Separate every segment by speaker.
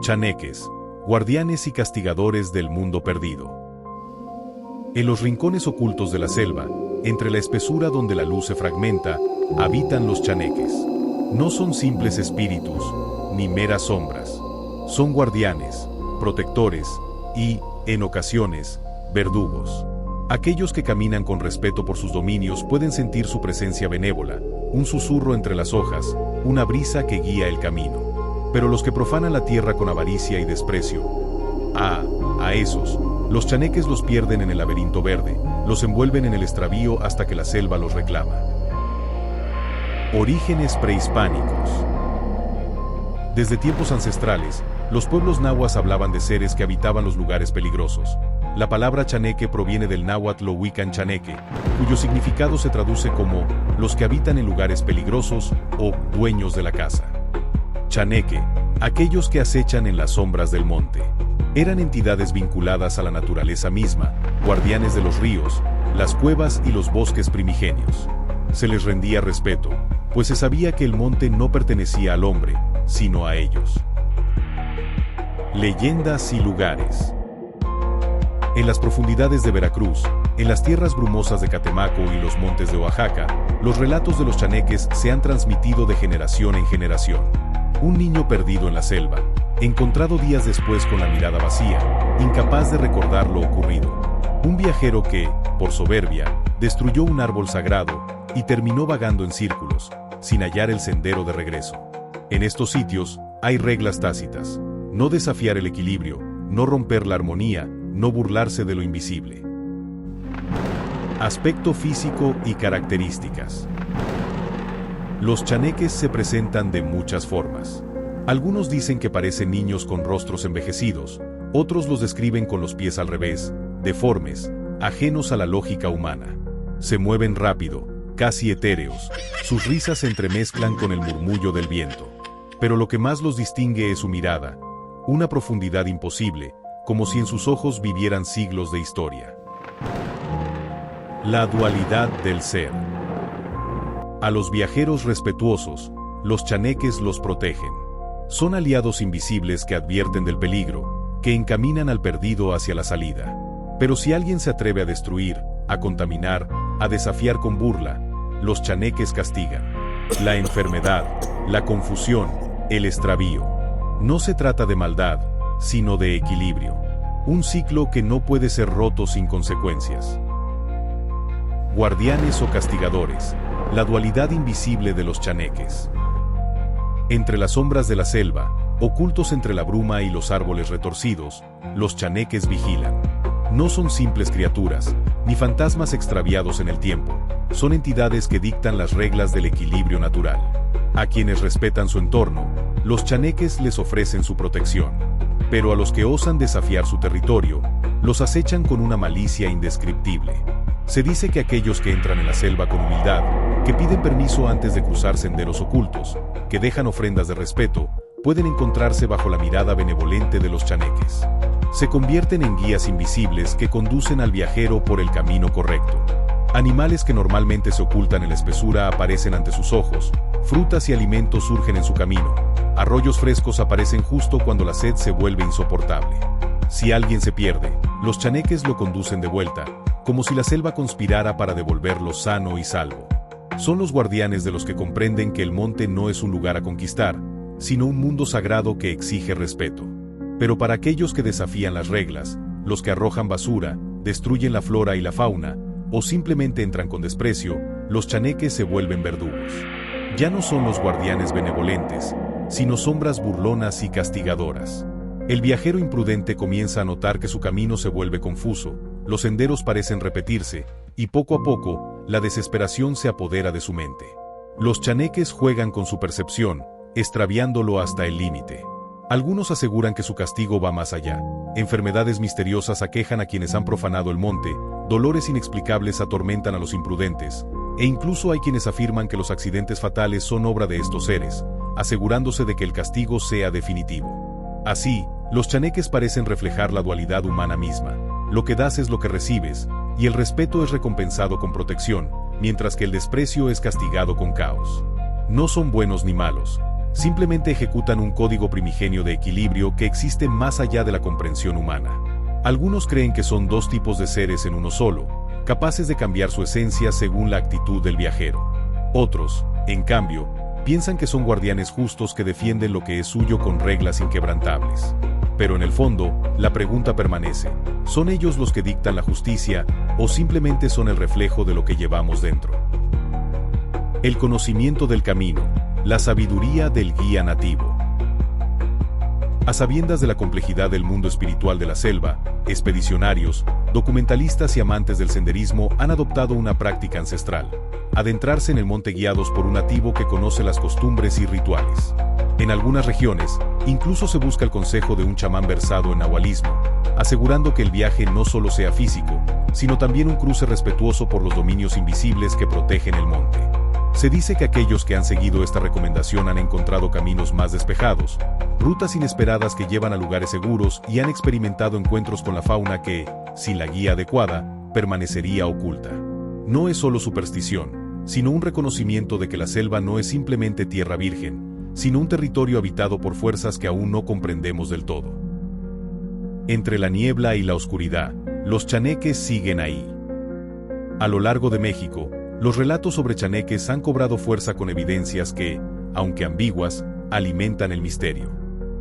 Speaker 1: Chaneques, guardianes y castigadores del mundo perdido. En los rincones ocultos de la selva, entre la espesura donde la luz se fragmenta, habitan los chaneques. No son simples espíritus, ni meras sombras. Son guardianes, protectores y, en ocasiones, verdugos. Aquellos que caminan con respeto por sus dominios pueden sentir su presencia benévola, un susurro entre las hojas, una brisa que guía el camino. Pero los que profanan la tierra con avaricia y desprecio, a esos, los chaneques los pierden en el laberinto verde, los envuelven en el extravío hasta que la selva los reclama. Orígenes prehispánicos. Desde tiempos ancestrales, los pueblos nahuas hablaban de seres que habitaban los lugares peligrosos. La palabra chaneque proviene del náhuatl Huican chaneque, cuyo significado se traduce como los que habitan en lugares peligrosos o dueños de la casa. Chaneque, aquellos que acechan en las sombras del monte. Eran entidades vinculadas a la naturaleza misma, guardianes de los ríos, las cuevas y los bosques primigenios. Se les rendía respeto, pues se sabía que el monte no pertenecía al hombre, sino a ellos. Leyendas y lugares. En las profundidades de Veracruz, en las tierras brumosas de Catemaco y los montes de Oaxaca, los relatos de los chaneques se han transmitido de generación en generación. Un niño perdido en la selva, encontrado días después con la mirada vacía, incapaz de recordar lo ocurrido. Un viajero que, por soberbia, destruyó un árbol sagrado y terminó vagando en círculos, sin hallar el sendero de regreso. En estos sitios, hay reglas tácitas: no desafiar el equilibrio, no romper la armonía, no burlarse de lo invisible. Aspecto físico y características. Los chaneques se presentan de muchas formas. Algunos dicen que parecen niños con rostros envejecidos, otros los describen con los pies al revés, deformes, ajenos a la lógica humana. Se mueven rápido, casi etéreos, sus risas se entremezclan con el murmullo del viento. Pero lo que más los distingue es su mirada, una profundidad imposible, como si en sus ojos vivieran siglos de historia. La dualidad del ser. A los viajeros respetuosos, los chaneques los protegen. Son aliados invisibles que advierten del peligro, que encaminan al perdido hacia la salida. Pero si alguien se atreve a destruir, a contaminar, a desafiar con burla, los chaneques castigan. La enfermedad, la confusión, el extravío. No se trata de maldad, sino de equilibrio. Un ciclo que no puede ser roto sin consecuencias. Guardianes o castigadores, la dualidad invisible de los chaneques. Entre las sombras de la selva, ocultos entre la bruma y los árboles retorcidos, los chaneques vigilan. No son simples criaturas, ni fantasmas extraviados en el tiempo, son entidades que dictan las reglas del equilibrio natural. A quienes respetan su entorno, los chaneques les ofrecen su protección. Pero a los que osan desafiar su territorio, los acechan con una malicia indescriptible. Se dice que aquellos que entran en la selva con humildad, que piden permiso antes de cruzar senderos ocultos, que dejan ofrendas de respeto, pueden encontrarse bajo la mirada benevolente de los chaneques. Se convierten en guías invisibles que conducen al viajero por el camino correcto. Animales que normalmente se ocultan en la espesura aparecen ante sus ojos, frutas y alimentos surgen en su camino, arroyos frescos aparecen justo cuando la sed se vuelve insoportable. Si alguien se pierde, los chaneques lo conducen de vuelta, como si la selva conspirara para devolverlo sano y salvo. Son los guardianes de los que comprenden que el monte no es un lugar a conquistar, sino un mundo sagrado que exige respeto. Pero para aquellos que desafían las reglas, los que arrojan basura, destruyen la flora y la fauna, o simplemente entran con desprecio, los chaneques se vuelven verdugos. Ya no son los guardianes benevolentes, sino sombras burlonas y castigadoras. El viajero imprudente comienza a notar que su camino se vuelve confuso, los senderos parecen repetirse, y poco a poco, la desesperación se apodera de su mente. Los chaneques juegan con su percepción, extraviándolo hasta el límite. Algunos aseguran que su castigo va más allá. Enfermedades misteriosas aquejan a quienes han profanado el monte, dolores inexplicables atormentan a los imprudentes, e incluso hay quienes afirman que los accidentes fatales son obra de estos seres, asegurándose de que el castigo sea definitivo. Así, los chaneques parecen reflejar la dualidad humana misma. Lo que das es lo que recibes, y el respeto es recompensado con protección, mientras que el desprecio es castigado con caos. No son buenos ni malos, simplemente ejecutan un código primigenio de equilibrio que existe más allá de la comprensión humana. Algunos creen que son dos tipos de seres en uno solo, capaces de cambiar su esencia según la actitud del viajero. Otros, en cambio, piensan que son guardianes justos que defienden lo que es suyo con reglas inquebrantables. Pero en el fondo, la pregunta permanece: ¿son ellos los que dictan la justicia o simplemente son el reflejo de lo que llevamos dentro? El conocimiento del camino, la sabiduría del guía nativo. A sabiendas de la complejidad del mundo espiritual de la selva, expedicionarios, documentalistas y amantes del senderismo han adoptado una práctica ancestral: adentrarse en el monte guiados por un nativo que conoce las costumbres y rituales. En algunas regiones, incluso se busca el consejo de un chamán versado en nahualismo, asegurando que el viaje no solo sea físico, sino también un cruce respetuoso por los dominios invisibles que protegen el monte. Se dice que aquellos que han seguido esta recomendación han encontrado caminos más despejados, rutas inesperadas que llevan a lugares seguros y han experimentado encuentros con la fauna que, sin la guía adecuada, permanecería oculta. No es solo superstición, sino un reconocimiento de que la selva no es simplemente tierra virgen, sino un territorio habitado por fuerzas que aún no comprendemos del todo. Entre la niebla y la oscuridad, los chaneques siguen ahí. A lo largo de México, los relatos sobre chaneques han cobrado fuerza con evidencias que, aunque ambiguas, alimentan el misterio.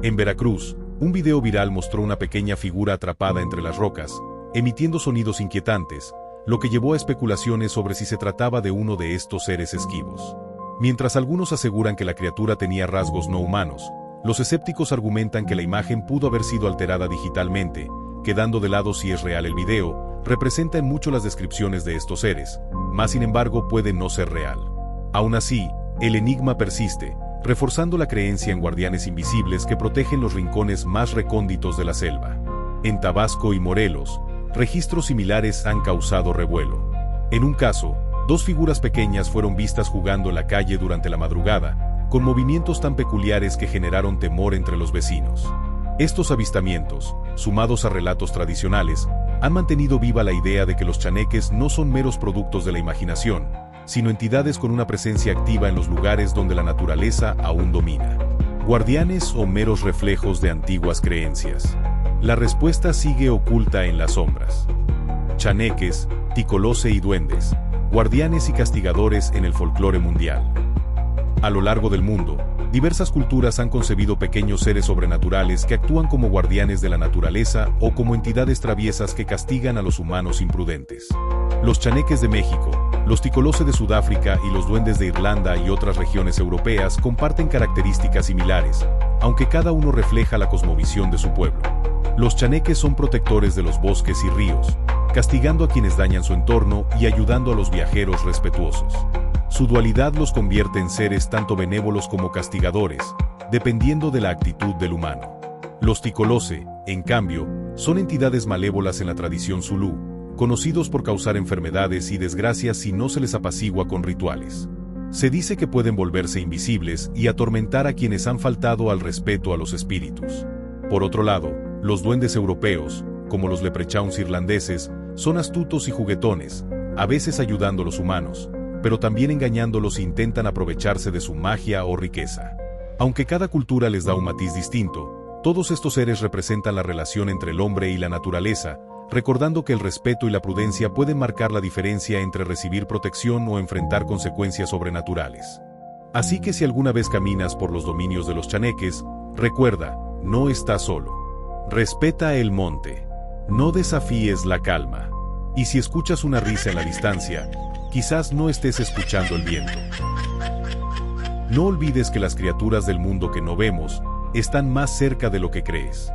Speaker 1: En Veracruz, un video viral mostró una pequeña figura atrapada entre las rocas, emitiendo sonidos inquietantes, lo que llevó a especulaciones sobre si se trataba de uno de estos seres esquivos. Mientras algunos aseguran que la criatura tenía rasgos no humanos, los escépticos argumentan que la imagen pudo haber sido alterada digitalmente, quedando de lado si es real el video, representa en mucho las descripciones de estos seres, mas sin embargo puede no ser real. Aún así, el enigma persiste, reforzando la creencia en guardianes invisibles que protegen los rincones más recónditos de la selva. En Tabasco y Morelos, registros similares han causado revuelo. En un caso, dos figuras pequeñas fueron vistas jugando en la calle durante la madrugada, con movimientos tan peculiares que generaron temor entre los vecinos. Estos avistamientos, sumados a relatos tradicionales, han mantenido viva la idea de que los chaneques no son meros productos de la imaginación, sino entidades con una presencia activa en los lugares donde la naturaleza aún domina. ¿Guardianes o meros reflejos de antiguas creencias? La respuesta sigue oculta en las sombras. Chaneques, ticolose y duendes, guardianes y castigadores en el folclore mundial. A lo largo del mundo, diversas culturas han concebido pequeños seres sobrenaturales que actúan como guardianes de la naturaleza o como entidades traviesas que castigan a los humanos imprudentes. Los chaneques de México, los ticolose de Sudáfrica y los duendes de Irlanda y otras regiones europeas comparten características similares, aunque cada uno refleja la cosmovisión de su pueblo. Los chaneques son protectores de los bosques y ríos, castigando a quienes dañan su entorno y ayudando a los viajeros respetuosos. Su dualidad los convierte en seres tanto benévolos como castigadores, dependiendo de la actitud del humano. Los ticolose, en cambio, son entidades malévolas en la tradición zulú, conocidos por causar enfermedades y desgracias si no se les apacigua con rituales. Se dice que pueden volverse invisibles y atormentar a quienes han faltado al respeto a los espíritus. Por otro lado, los duendes europeos, como los leprechauns irlandeses, son astutos y juguetones, a veces ayudando a los humanos, pero también engañándolos e intentan aprovecharse de su magia o riqueza. Aunque cada cultura les da un matiz distinto, todos estos seres representan la relación entre el hombre y la naturaleza, recordando que el respeto y la prudencia pueden marcar la diferencia entre recibir protección o enfrentar consecuencias sobrenaturales. Así que si alguna vez caminas por los dominios de los chaneques, recuerda, no estás solo. Respeta el monte. No desafíes la calma. Y si escuchas una risa en la distancia, quizás no estés escuchando el viento. No olvides que las criaturas del mundo que no vemos están más cerca de lo que crees.